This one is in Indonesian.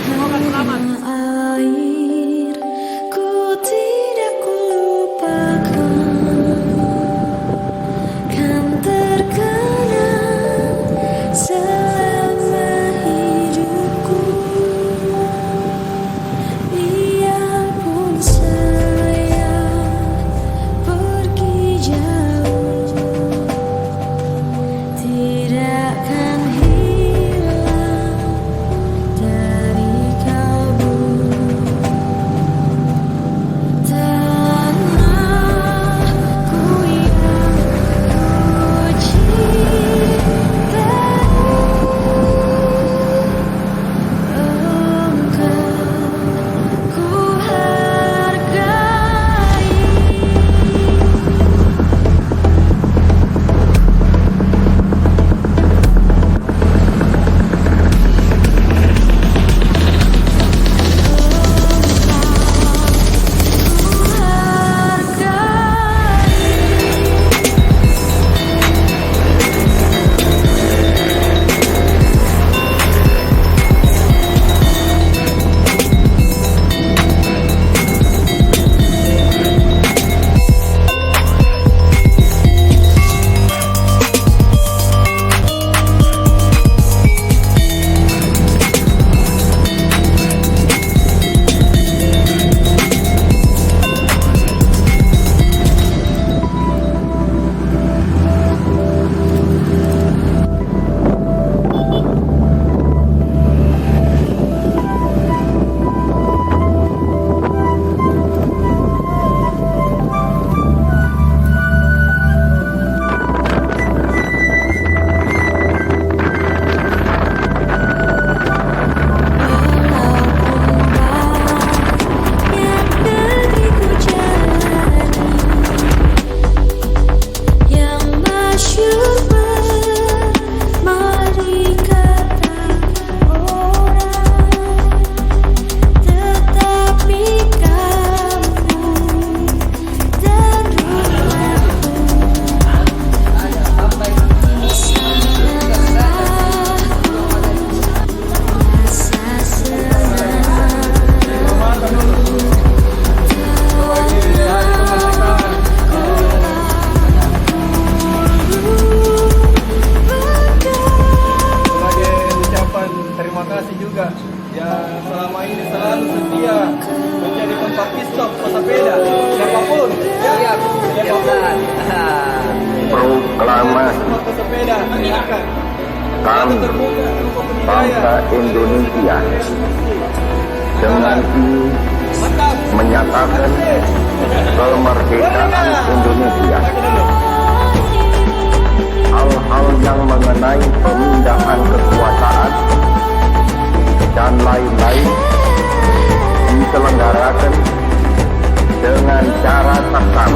Semoga selamat. Air, ku tidak kulupakan, kan terkenang selama hidupku. Biarpun saya pergi jauh, tidak akan hilang dari kalbu. Tanahku yang ku cintai, engkau ku hargai. Terima kasih juga yang selama ini selalu setia menjadi tempat stop pesepeda siapapun ya, siapapun. Proklamasi Semua pesepeda silakan. kami Terbuka untuk bangsa Indonesia dengan ini Mantap. menyatakan kemerdekaan Indonesia. Hal-hal yang mengenai pemindahan kekuasaan dan lain-lain diselenggarakan dengan cara tertib